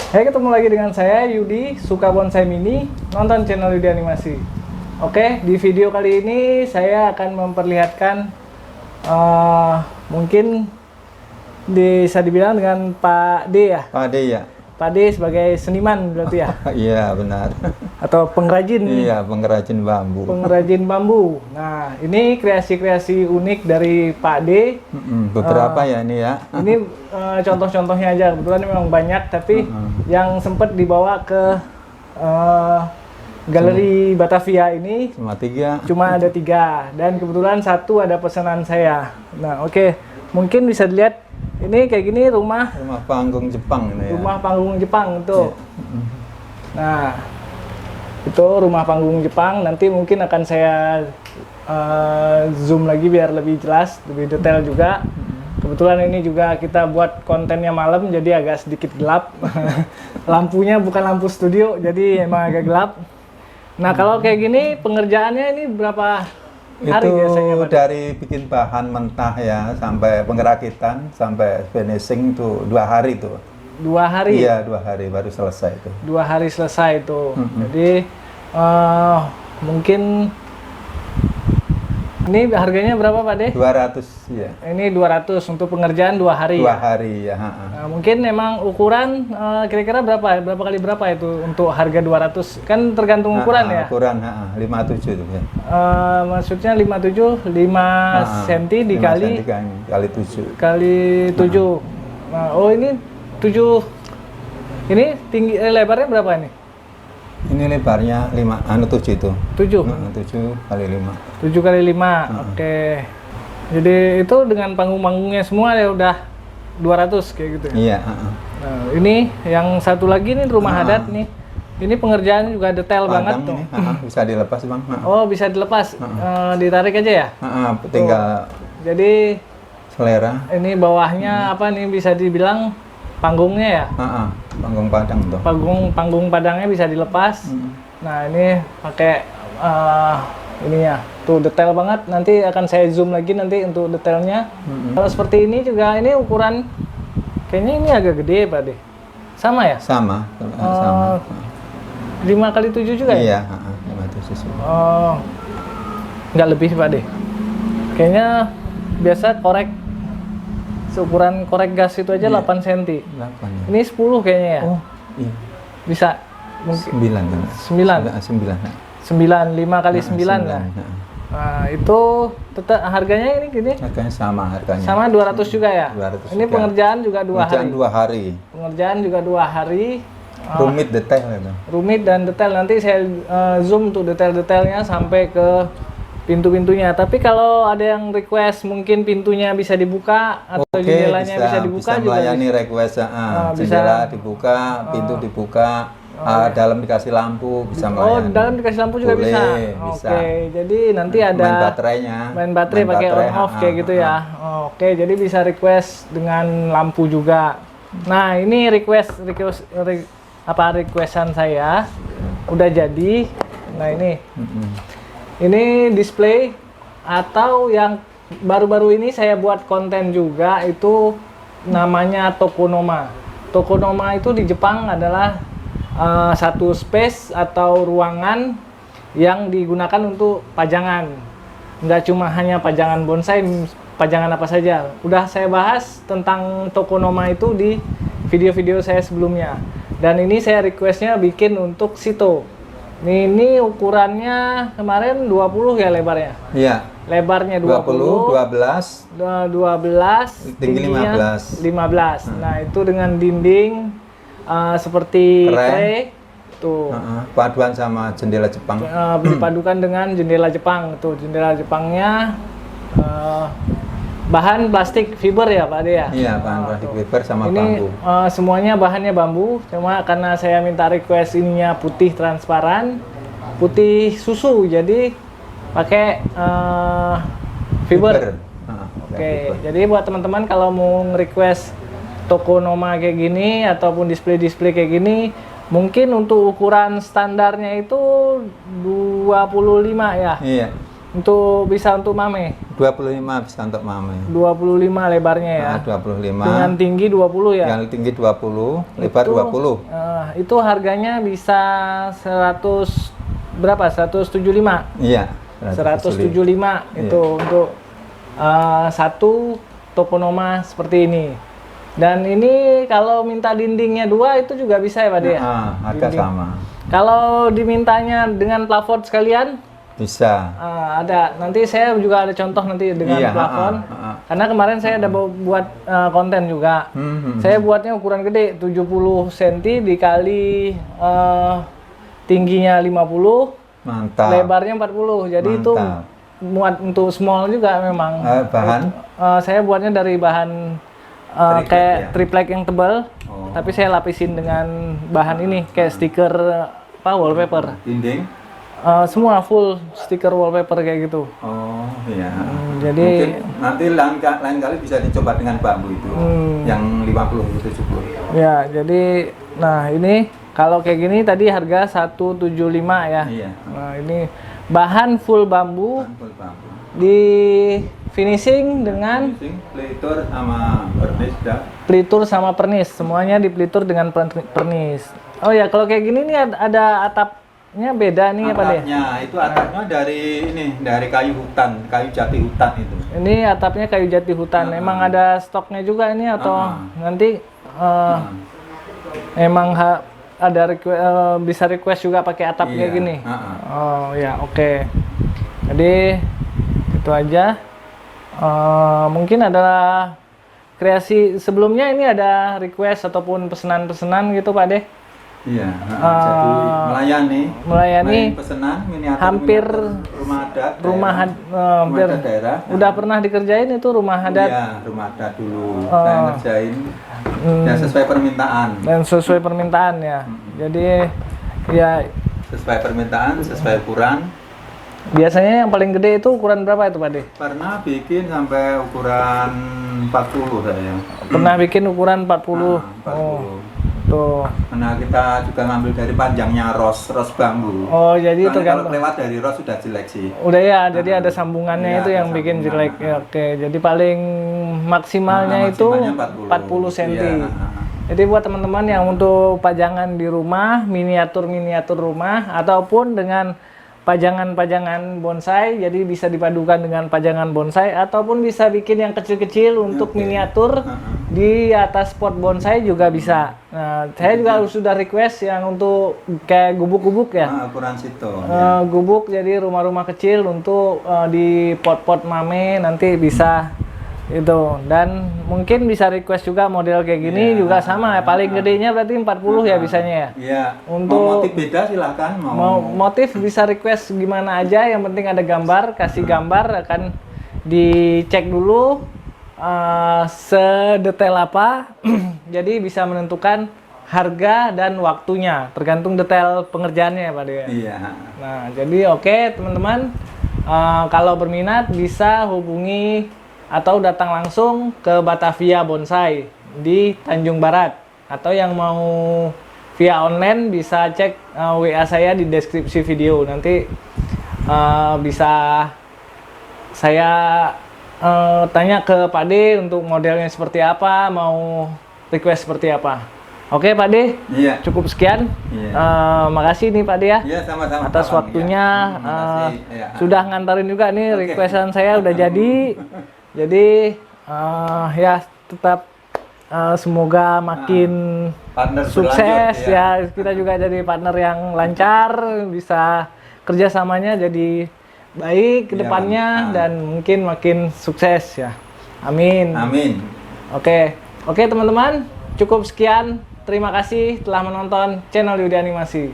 Hai, ketemu lagi dengan saya Yudi, suka bonsai mini, nonton channel Yudi Animasi. Oke, di video kali ini saya akan memperlihatkan mungkin bisa dibilang dengan Pak D ya. Pak D ya. Pak D sebagai seniman berarti ya. Iya benar. Atau pengrajin. Iya, pengrajin bambu. Pengrajin bambu. Nah, ini kreasi-kreasi unik dari Pak D. Beberapa ya ini ya. Ini contoh-contohnya aja. Kebetulan memang banyak, tapi yang sempat dibawa ke Galeri Batavia ini cuma ada 3, dan kebetulan 1 ada pesanan saya. Nah, oke. Mungkin bisa dilihat ini kayak gini rumah panggung Jepang ini ya. Rumah panggung Jepang tuh. Iya. Nah, itu rumah panggung Jepang. Nanti mungkin akan saya zoom lagi biar lebih jelas, lebih detail juga. Kebetulan ini juga kita buat kontennya malam, jadi agak sedikit gelap. Lampunya bukan lampu studio, jadi emang agak gelap. Nah, kalau kayak gini pengerjaannya ini berapa hari itu biasanya, Pak? dari bikin bahan mentah ya sampai pengerakitan sampai finishing itu 2 hari tuh. 2 hari? Iya, 2 hari baru selesai itu. 2 hari selesai itu. Jadi mungkin ini harganya berapa, Pak De? 200 ya. Ini 200 untuk pengerjaan 2 hari. 2 ya? hari ya. Nah, mungkin memang ukuran kira-kira berapa? Berapa kali berapa itu untuk harga 200? Kan tergantung ukuran ya? Ukuran 57 itu ya. Maksudnya 57, 5 cm dikali kali 7. Kali 7. Nah, oh ini 7. Ini tinggi lebarnya berapa ini? Ini lebarnya 7 itu. 7. 7 kali 5. 7 kali 5. Oke. Jadi itu dengan panggung-panggungnya semua ya udah 200 kayak gitu ya. Iya, Nah, ini yang satu lagi nih rumah adat nih. Ini pengerjaan juga detail banget tuh. Bisa dilepas, Bang. Oh, bisa dilepas. Ditarik aja ya? Tinggal jadi selera. ini bawahnya apa nih, bisa dibilang panggungnya ya? Panggung padang tuh. Panggung padangnya bisa dilepas. Nah, ini pakai ininya. Tuh detail banget. Nanti akan saya zoom lagi nanti untuk detailnya. Kalau seperti ini juga, ini ukuran kayaknya ini agak gede, Pak De. Sama ya? Sama. 5 kali 7 juga ya? Iya, 5 Oh, nggak lebih, Pak De. Kayaknya biasa korek, seukuran korek gas itu aja 8 cm. 8 ya. Ini 10 kayaknya ya? Oh, iya. Bisa? Mungkin 9. 9, 5 kali 9 lah. Nah, itu tetap harganya ini gini? Harganya sama harganya. Sama 200 juga ya? 200 ini juga. pengerjaan juga 2 hari? 2 hari. Pengerjaan juga 2 hari. Rumit detail itu. Rumit dan detail. Nanti saya zoom tuh detail-detailnya sampai ke pintu-pintunya. Tapi kalau ada yang request mungkin pintunya bisa dibuka atau jendelanya bisa dibuka bisa juga melayani request. Jendela dibuka, pintu dibuka, dalam dikasih lampu bisa melayani. Oh, dalam dikasih lampu juga bisa. Oke, jadi nanti ada main baterainya. Main baterai pakai on off kayak gitu ya. Oke, jadi bisa request dengan lampu juga. Nah, ini requestan saya udah jadi. Nah, ini display, atau yang baru-baru ini saya buat konten juga, itu namanya tokonoma. Tokonoma itu di Jepang adalah satu space atau ruangan yang digunakan untuk pajangan. Nggak cuma hanya pajangan bonsai, pajangan apa saja. Udah saya bahas tentang tokonoma itu di video-video saya sebelumnya. Dan ini saya requestnya bikin untuk Sito. Ini ukurannya kemarin 20 ya lebarnya? Iya. Lebarnya 20, 12, tinggi 15. Nah, itu dengan dinding seperti tray tuh. Paduan sama jendela Jepang. Dipadukan dengan jendela Jepang. Tuh, jendela Jepangnya bahan plastik fiber ya, Pak De ya? Iya, bahan plastik fiber sama bambu. Semuanya bahannya bambu, cuma karena saya minta request ininya putih transparan, putih susu, jadi pakai fiber. Oke, jadi buat teman-teman kalau mau request tokonoma kayak gini ataupun display-display kayak gini, mungkin untuk ukuran standarnya itu 25 ya? Iya. bisa untuk mame. 25 bisa untuk mame. 25 lebarnya ya. 25. Dengan tinggi 20 ya. Yang tinggi 20, lebar 20. Itu harganya bisa 100 berapa? 175. Iya. 175 itu untuk satu tokonoma seperti ini. Dan ini kalau minta dindingnya 2 itu juga bisa ya Pak De? Harga dinding sama. Kalau dimintanya dengan plafon sekalian? Bisa. Ada. Nanti saya juga ada contoh nanti dengan plafon. Karena kemarin saya ada buat konten juga. Saya buatnya ukuran gede, 70 cm dikali tingginya 50. Mantap. Lebarnya 40. Jadi itu muat untuk small juga memang. Bahan? Saya buatnya dari bahan kayak triplek yang tebal. Tapi saya lapisin dengan bahan ini kayak stiker wallpaper. Dinding? Semua full stiker wallpaper kayak gitu. Oh iya. Jadi mungkin nanti lain kali bisa dicoba dengan bambu itu yang 50-70. Ya, jadi nah ini kalau kayak gini tadi harga 175 ya. Iya. Nah, ini bahan full bambu. Full bambu. Di finishing dengan pelitur sama pernis dah. Pelitur sama pernis, semuanya dipelitur dengan pernis. Oh ya, kalau kayak gini nih ada atapnya beda nih ya Pak De? Atapnya, itu atapnya dari kayu hutan, kayu jati hutan itu. Ini atapnya kayu jati hutan. Emang ada stoknya juga ini atau nanti emang ada bisa request juga pakai atap kayak gini? Oh ya, oke. Jadi itu aja. Mungkin adalah kreasi sebelumnya ini ada request ataupun pesanan-pesanan gitu Pak De? Iya, jadi melayani pesanan miniatur hampir rumah adat daerah. Udah pernah dikerjain itu rumah adat? Iya, rumah adat dulu saya ngerjain ya sesuai permintaan. Dan sesuai permintaan ya. Jadi ya sesuai permintaan, sesuai ukuran. Biasanya yang paling gede itu ukuran berapa itu Pak De? Pernah bikin sampai ukuran 40 saya. Pernah bikin ukuran 40. 40. Tuh. Karena kita juga ngambil dari panjangnya ros bambu. Oh, jadi itu kan kalau lewat dari ros sudah jelek sih. Udah ya, jadi ada sambungannya itu yang bikin jelek. Ya, oke, jadi paling maksimalnya itu 40 cm. Ya. Jadi buat teman-teman yang untuk pajangan di rumah, miniatur rumah ataupun dengan pajangan bonsai, jadi bisa dipadukan dengan pajangan bonsai ataupun bisa bikin yang kecil-kecil untuk miniatur di atas pot bonsai juga bisa. Nah, saya juga sudah request yang untuk kayak gubuk-gubuk ya. Ukuran situ. Gubuk jadi rumah-rumah kecil untuk di pot-pot mame nanti bisa itu, dan mungkin bisa request juga model kayak gini juga sama ya, paling gedenya berarti 40 ya bisanya ya. Iya. Untuk mau motif beda silahkan, mau motif bisa request gimana aja, yang penting ada gambar, kasih gambar akan dicek dulu sedetail apa. Jadi bisa menentukan harga dan waktunya tergantung detail pengerjaannya ya Pak De. Iya. Nah, jadi oke teman-teman, kalau berminat bisa hubungi atau datang langsung ke Batavia Bonsai di Tanjung Barat, atau yang mau via online bisa cek WA saya di deskripsi video. Nanti bisa saya tanya ke Pak De untuk modelnya seperti apa, mau request seperti apa. Oke Pak De, iya. Cukup sekian. Iya. Makasih nih Pak De ya, iya, sama-sama, atas waktunya. Ya. Sudah ngantarin juga nih requestan saya udah jadi. Jadi ya tetap semoga makin sukses ya. Kita juga jadi partner yang lancar, bisa kerjasamanya jadi baik ke depannya dan mungkin makin sukses ya. Amin. Amin. Oke teman-teman, cukup sekian. Terima kasih telah menonton channel Yudi Animasi.